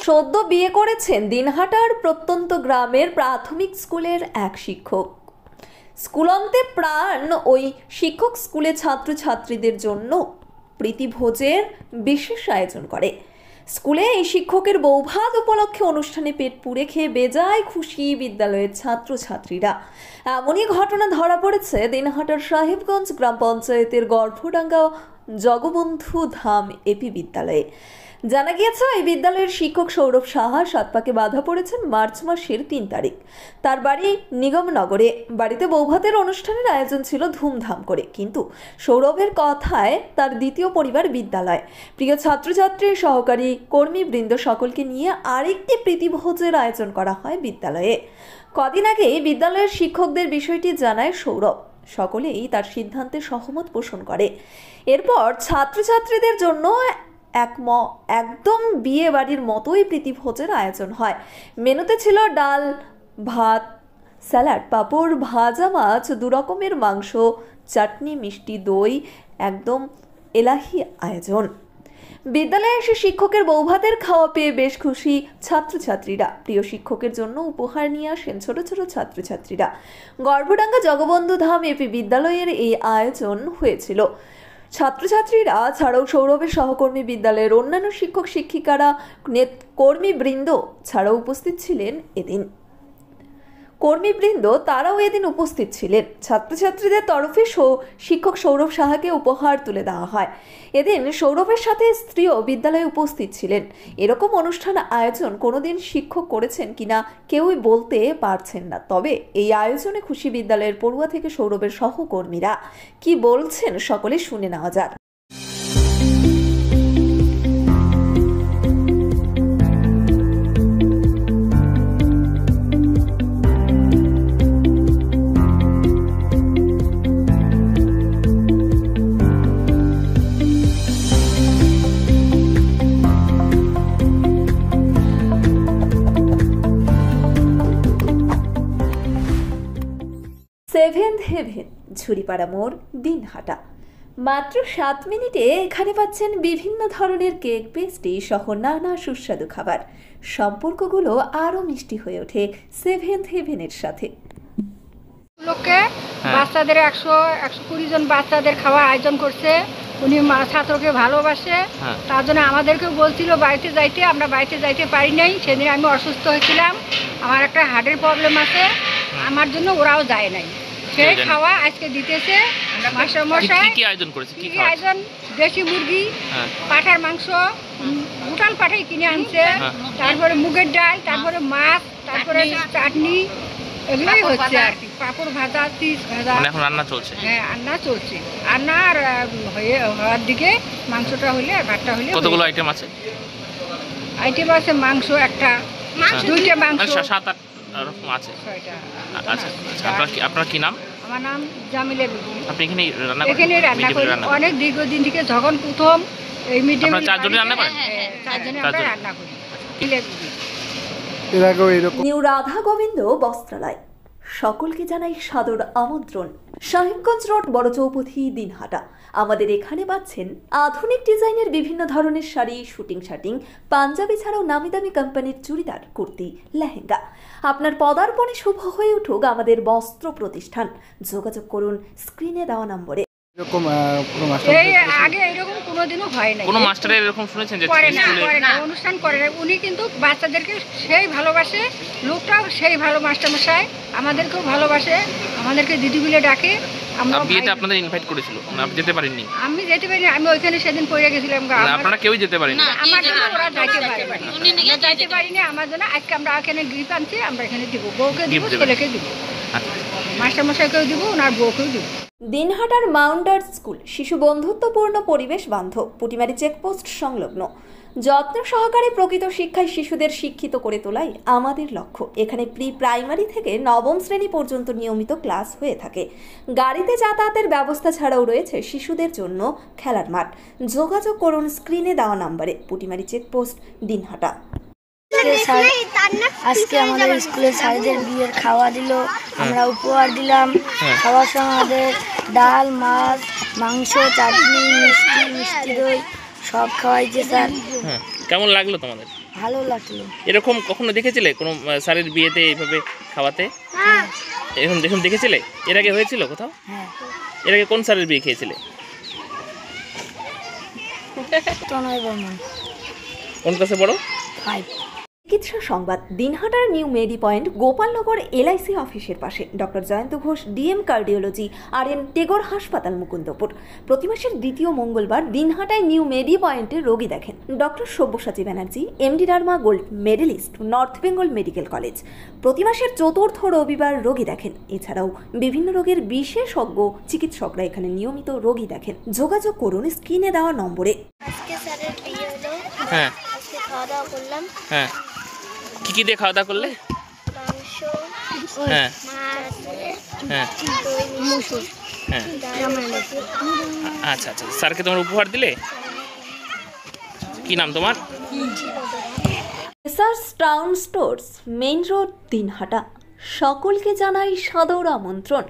সদ্য বিয়ে করেছেন দিনহাটার প্রত্যন্ত গ্রামের প্রাথমিক স্কুলের এক শিক্ষক। স্কুলন্তে প্রাণ ওই শিক্ষক স্কুলে ছাত্রছাত্রীদের জন্য প্রীতিভোজের বিশেষ আয়োজন করে। স্কুলে এই শিক্ষকের বৌভাত উপলক্ষে অনুষ্ঠানে পেট পুড়ে খেয়ে বেজায় খুশি বিদ্যালয়ের ছাত্রছাত্রীরা। এমনই ঘটনা ধরা পড়েছে দিনহাটার সাহেবগঞ্জ গ্রাম পঞ্চায়েতের গর্ভডাঙ্গা জগবন্ধু ধাম এপি বিদ্যালয়ে। জানা গিয়েছে, এই বিদ্যালয়ের শিক্ষক সৌরভ সাহা সাতপাকে বাধা পড়েছেন মার্চ মাসের ৩ তারিখ। তার বাড়ি নিগমনগরে। বাড়িতে বৌভাতের অনুষ্ঠানের আয়োজন ছিল ধুমধাম করে, কিন্তু সৌরভের কথায় তার দ্বিতীয় পরিবার বিদ্যালয়। প্রিয় ছাত্রছাত্রী, সহকারী কর্মীবৃন্দ সকলকে নিয়ে আরেকটি প্রীতিভোজের আয়োজন করা হয় বিদ্যালয়ে। কদিন আগে বিদ্যালয়ের শিক্ষকদের বিষয়টি জানায় সৌরভ। সকলেই তার সিদ্ধান্তে সহমত পোষণ করে। এরপর ছাত্রছাত্রীদের জন্য একদম বিয়ে বাড়ির মতোই প্রীতিভোজের আয়োজন হয়। মেনুতে ছিল ডাল, ভাত, স্যালাড, পাঁপড়, ভাজা মাছ, 2 রকমের মাংস, চাটনি, মিষ্টি, দই, একদম এলাহি আয়োজন। বিদ্যালয়ে এসে শিক্ষকের বৌভাতের খাওয়া পেয়ে বেশ খুশি ছাত্রছাত্রীরা। প্রিয় শিক্ষকের জন্য উপহার নিয়ে আসেন ছোট ছোট ছাত্রছাত্রীরা। গর্ভডাঙ্গা জগবন্ধু ধাম এপি বিদ্যালয়ের এই আয়োজন হয়েছিল। ছাত্রছাত্রীরা ছাড়াও সৌরভের সহকর্মী, বিদ্যালয়ের অন্যান্য শিক্ষক শিক্ষিকারা, কর্মীবৃন্দ ছাড়াও উপস্থিত ছিলেন এদিন। তারাও এদিন উপস্থিত ছিলেন। ছাত্রছাত্রীদের তরফে শিক্ষক সৌরভ সাহাকে উপহার তুলে দেওয়া হয়। এদিন সৌরভের সাথে স্ত্রীও বিদ্যালয়ে উপস্থিত ছিলেন। এরকম অনুষ্ঠান আয়োজন কোনোদিন শিক্ষক করেছেন কিনা কেউই বলতে পারছেন না। তবে এই আয়োজনে খুশি বিদ্যালয়ের পড়ুয়া থেকে সৌরভের সহকর্মীরা। কি বলছেন সকলে শুনে নেওয়া যাক। সেভেন্থ হেভেন, ঝুড়িপাড়া মোড়, দিনহাটা। মাত্র 7 মিনিটে এখানে পাচ্ছেন বিভিন্ন ধরনের কেক, পেস্ট্রি সহ নানা সুস্বাদু খাবার। সম্পর্কগুলো আরো মিষ্টি হয়ে ওঠে সেভেন্থ হেভেনের সাথে। লোককে বাচ্চাদের 120 জন বাচ্চাদের খাওয়ার আয়োজন করছে। উনি ছাত্রকে ভালোবাসে, তার জন্য আমাদেরকেও বলছিল বাড়িতে যাইতে। আমরা বাড়িতে যাইতে পারি নাই। সেদিন আমি অসুস্থ হয়েছিলাম, আমার একটা হার্টের প্রবলেম আছে, আমার জন্য ওরাও যায় নাই। সেই খাওয়া আজকে দিতেছে মাস্টারমশাই। কি আয়োজন করেছে? কি আয়োজন? দেশি মুরগি, পাঠার মাংস, উটাল পাঠাই কিনে আনছে, তারপরে মুগের ডাল, তারপরে মাছ, তারপরে চাটনি, এগুলোই হচ্ছে আর কি। পাঁপড় ভাজা, চিজ ভাজা। এখন রান্না চলছে? হ্যাঁ, রান্না চলছে। রান্না আর হওয়ার দিকে মাংসটা হইলে আর ভাতটা হইলে। কতগুলো আইটেম আছে? আইটেম আছে মাংস একটা, 2টা মাংস, 7-8 এরকম আছে। 6টা। আচ্ছা, আপনার কি নাম? আমার নাম জামিলা বিবি। আপনি এখানে রান্না করি অনেক দীর্ঘদিন থেকে। যখন প্রথম এই মিডিয়াম 4 জনই রান্না করেন? 4 জনে আমরা রান্না করি। নিউ রাধা গোবিন্দ বস্ত্রালয়। সকলকে জানাই সাদর আমন্ত্রণ। সাহেবগঞ্জ রোড, বড় চৌপথি, দিনহাটা। আমাদের এখানে পাচ্ছেন আধুনিক ডিজাইনের বিভিন্ন ধরনের শাড়ি, শুটিং শার্টিং, পাঞ্জাবি ছাড়াও নামি দামি কোম্পানির চুড়িদার, কুর্তি, লেহেঙ্গা। আপনার পদার্পণে শুভ হয়ে উঠুক আমাদের বস্ত্র প্রতিষ্ঠান। যোগাযোগ করুন স্ক্রিনে দেওয়া নম্বরে। আগে এরকম কোনোদিনও হয় না। কোনো মাস্টার এরকম শুনেছেন যে করে না, অনুষ্ঠান করে না। উনি কিন্তু বাচ্চাদেরকে সেই ভালোবাসে, লোকটাও সেই ভালো মাস্টারমশাই, আমাদেরকেও ভালোবাসে, আমাদেরকে দিদি বলে ডাকে। বিয়েতে আপনাদের ইনভাইট করেছিল, আপনি যেতে পারেননি? আমি যেতে পারিনি, আমি ওইখানে সেদিন পড়ে গেছিলাম। আপনারা কেউই যেতে পারেননি? আমার জন্য ওরা যাইতে পারিনি। আমার জন্য আজকে আমরা এখানে গিফট আনছি, আমরা এখানে দিব। বউকে দিব, ছেলেকে দিব, মাস্টারমশাইকেও দিব, ওনার বউকেও দিব। দিনহাটার মাউন্টার স্কুল শিশু বন্ধুত্বপূর্ণ, পরিবেশ বান্ধব, পুটিমারি চেকপোস্ট সংলগ্ন। যত্ন সহকারে প্রকৃত শিক্ষায় শিশুদের শিক্ষিত করে তোলাই আমাদের লক্ষ্য। এখানে প্রাইমারি থেকে 9ম শ্রেণী পর্যন্ত নিয়মিত ক্লাস হয়ে থাকে। গাড়িতে যাতায়াতের ব্যবস্থা ছাড়াও রয়েছে শিশুদের জন্য খেলার মাঠ। যোগাযোগ করুন স্ক্রিনে দেওয়া নম্বরে। পুটিমারি চেকপোস্ট, দিনহাটা। আজকে আমাদের স্কুলের স্যারদের বিয়ের খাওয়া দিল, আমরা উপহার দিলাম। খাওয়ার সময় আমাদের ডাল, মাছ, মাংস, চাটনি, মিষ্টি দই সব খাওয়াইছে স্যার। কেমন লাগলো তোমাদের? ভালো লাগলো। এরকম কখনো দেখেছিলে কোনো স্যারের বিয়েতে এইভাবে খাওয়াতে? এরকম দেখেছিলে? এর আগে হয়েছিল কোথাও? হ্যাঁ। এর আগে কোন স্যারের বিয়ে খেয়েছিলে? তনয় বর্মন। কোন ক্লাসে পড়ো? 5। চিকিৎসা সংবাদ। দিনহাটার নিউ মেডি পয়েন্ট গোপালনগর এলআইসি অফিসের পাশে doctor Jayanta Ghosh DM cardiology RN Tagore হাসপাতাল মুকুন্দপুর। প্রতি মাসের দ্বিতীয় মঙ্গলবার দিনহাটায় নিউ মেডি পয়েন্টে রোগী দেখেন doctor Sabyasachi Banerjee, MD derma gold medallist, North Bengal Medical College. প্রতি মাসের চতুর্থ রবিবার রোগী দেখেন। এছাড়াও বিভিন্ন রোগের বিশেষজ্ঞ চিকিৎসকরা এখানে নিয়মিত রোগী দেখেন। যোগাযোগ করুন স্ক্রিনে দেওয়া নম্বরে। আজকে স্যারের বিয়ে হলো। হ্যাঁ। আজকে খাওয়া দাওয়া করলাম। হ্যাঁ। কি দিয়ে খাওয়া দাওয়া করলে? মাংস, হ্যাঁ। মাছ, হ্যাঁ। দই, মুসুর, হ্যাঁ। ডাল। আচ্ছা আচ্ছা, স্যারকে তোমার উপহার দিলে? কি নাম তোমার? SARS town stores, main road, Dinhata. সকলকে জানাই সাদর আমন্ত্রণ।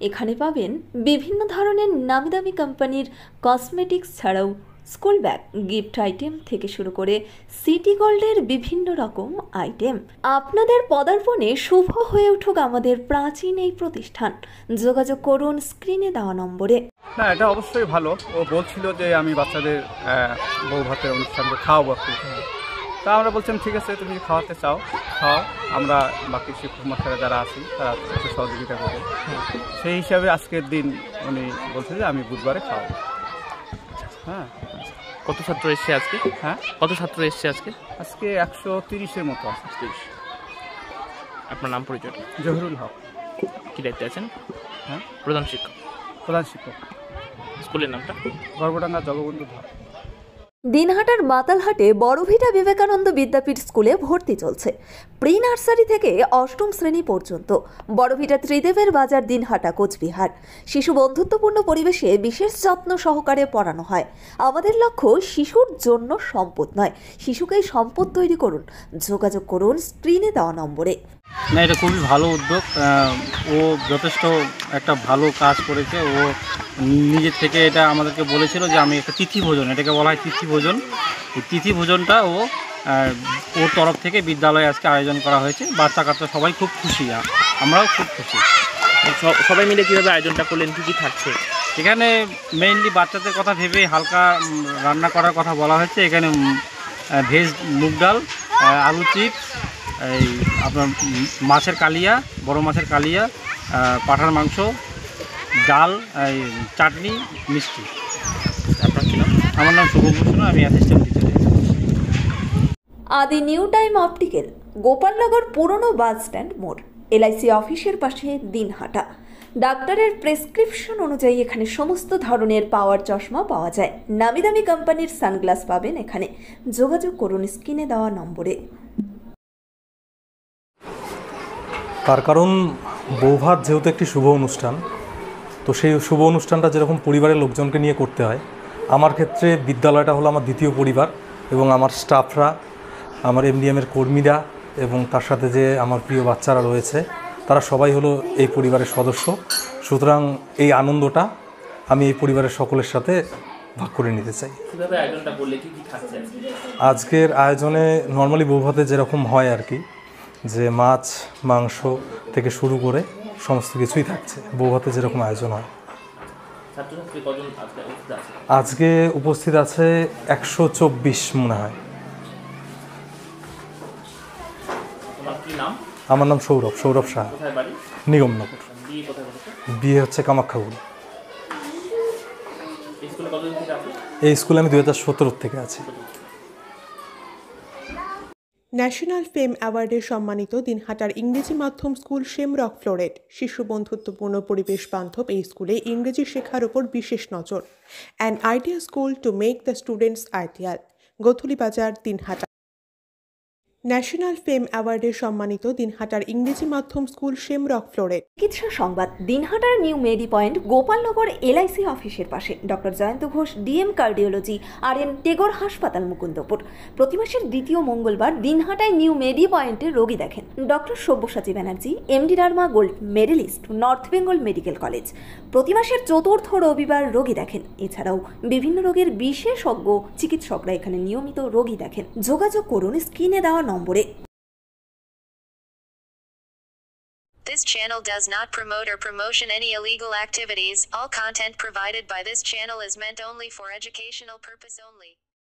এখানে পাবেন বিভিন্ন ধরনের নামি দামি কোম্পানির কসমেটিক্স ছাড়াও স্কুল ব্যাগ, গিফট আইটেম থেকে শুরু করে সিটি গোল্ডের বিভিন্ন রকম আইটেম। আপনাদের পদার্পণে শুভ হয়ে উঠুক আমাদের প্রাচীন এই প্রতিষ্ঠান। যোগাযোগ করুন স্ক্রিনে দেওয়া নম্বরে। না, এটা অবশ্যই ভালো। ও বলছিল যে আমি বাচ্চাদের বউ ভাতের অনুষ্ঠানকে খাওয়াবো একটু। তা আমরা বলছিলাম ঠিক আছে, তুমি খাওয়াতে চাও খাও, আমরা বাকি শিক্ষক মাস্টাররা যারা আছি তারা একটু সহযোগিতা করবো। সেই হিসাবে আজকের দিন উনি বলছে যে আমি বুধবারে খাওয়াবো। হ্যাঁ। কত ছাত্র এসছে আজকে? হ্যাঁ, কত ছাত্র এসছে আজকে? আজকে 130-এর মতো আছে। 30। আপনার নাম পরিচয়? জহিরুল হক। কি দায়িত্বে আছেন? হ্যাঁ, প্রধান শিক্ষক। প্রধান শিক্ষক। স্কুলের নামটা? গর্বডাঙ্গা জগবন্ধু ধর। দিনহাটার মাতালহাটে বড়ভিটা বিবেকানন্দ বিদ্যাপীঠ স্কুলে ভর্তি চলছে। প্রি নার্সারি থেকে অষ্টম শ্রেণী পর্যন্ত। বড়ভিটা ত্রিদেবের বাজার, দিনহাটা, কোচবিহার। শিশু বন্ধুত্বপূর্ণ পরিবেশে বিশেষ যত্ন সহকারে পড়ানো হয়। আমাদের লক্ষ্য শিশুর জন্য সম্পদ নয়, শিশুকেই সম্পদ তৈরি করুন। যোগাযোগ করুন স্ক্রিনে দেওয়া নম্বরে। না, এটা খুবই ভালো উদ্যোগ। ও যথেষ্ট একটা ভালো কাজ করেছে। ও নিজের থেকে এটা আমাদেরকে বলেছিল যে আমি একটা তিথি ভোজন, এটাকে বলা হয় তিথি ভোজন। এই তিথি ভোজনটা ওর তরফ থেকে বিদ্যালয়ে আজকে আয়োজন করা হয়েছে। বাচ্চা কাচ্চা সবাই খুব খুশি, আমরাও খুব খুশি। সবাই মিলে কীভাবে আয়োজনটা করলেন? কী কী থাকছে এখানে? মেইনলি বাচ্চাদের কথা ভেবে হালকা রান্না করার কথা বলা হয়েছে। এখানে ভেজ মুগ ডাল, আলু চিপস, এই আপনার মাছের কালিয়া, বড় মাছের কালিয়া, পাঁঠার মাংস, ডাল, এই চাটনি, মিষ্টি। আপনার কি নাম? আমার নাম শুভভূষণ, আমি অ্যাসিস্ট্যান্ট টিচার। আদি নিউ টাইম অপটিক্যাল, গোপালনগর পুরনো বাস স্ট্যান্ড মোড়, LIC অফিসের পাশে, দিনহাটা। ডাক্তারের প্রেসক্রিপশন অনুযায়ী এখানে সমস্ত ধরনের পাওয়ার চশমা পাওয়া যায়। নামি দামি কোম্পানির সানগ্লাস পাবেন এখানে। যোগাযোগ করুন স্ক্রিনে দেওয়া নম্বরে। তার কারণ বৌভাত যেহেতু একটি শুভ অনুষ্ঠান, তো সেই শুভ অনুষ্ঠানটা যেরকম পরিবারের লোকজনকে নিয়ে করতে হয়, আমার ক্ষেত্রে বিদ্যালয়টা হলো আমার দ্বিতীয় পরিবার। এবং আমার স্টাফরা, আমার MDM-এর কর্মীরা এবং তার সাথে যে আমার প্রিয় বাচ্চারা রয়েছে, তারা সবাই হলো এই পরিবারের সদস্য। সুতরাং এই আনন্দটা আমি এই পরিবারের সকলের সাথে ভাগ করে নিতে চাই। কীভাবে আয়োজনটা করলে? কী কী থাকছে আজকের আয়োজনে? নর্মালি বৌভাতে যেরকম হয় আর কি, যে মাছ মাংস থেকে শুরু করে সমস্ত কিছুই থাকছে বৌভাতে যেরকম আয়োজন হয়। আজকে উপস্থিত আছে 124 মনে হয়। আমার নাম সৌরভ সাহা, নিগমনগর। বিয়ে হচ্ছে কামাখ্যাগুড়ি। এই স্কুলে আমি 2017 থেকে আছি। ন্যাশনাল ফেম অ্যাওয়ার্ডে সম্মানিত দিনহাটার ইংরেজি মাধ্যম স্কুল শেমরক ফ্লোরেট। শিশু বন্ধুত্বপূর্ণ পরিবেশ বান্ধব এই স্কুলে ইংরেজি শেখার ওপর বিশেষ নজর। An idea school to make the students ideal. Godhuli বাজার, দিনহাটা। ন্যাশনাল ফেম অ্যাওয়ার্ডে সম্মানিত দিনহাটার ইংরেজি মাধ্যম স্কুল শেমরক ফ্লোরেট। চিকিৎসা সংবাদ। দিনহাটার নিউ মেডি পয়েন্ট গোপালনগর এলআইসি অফিসের পাশে doctor Jayanta Ghosh DM cardiology RN Tagore হাসপাতাল মুকুন্দপুর। প্রতি মাসের দ্বিতীয় মঙ্গলবার দিনহাটায় নিউ মেডি পয়েন্টে রোগী দেখেন doctor Sabyasachi Banerjee, MD derma gold medallist, North Bengal Medical College. প্রতি মাসের চতুর্থ রবিবার রোগী দেখেন। এছাড়াও বিভিন্ন রোগের বিশেষজ্ঞ চিকিৎসকরা এখানে নিয়মিত রোগী দেখেন। যোগাযোগ করুন স্ক্রিনে দেওয়া নম্বরে। This channel does not promote or promotion any illegal activities. All content provided by this channel is meant only for educational purpose only.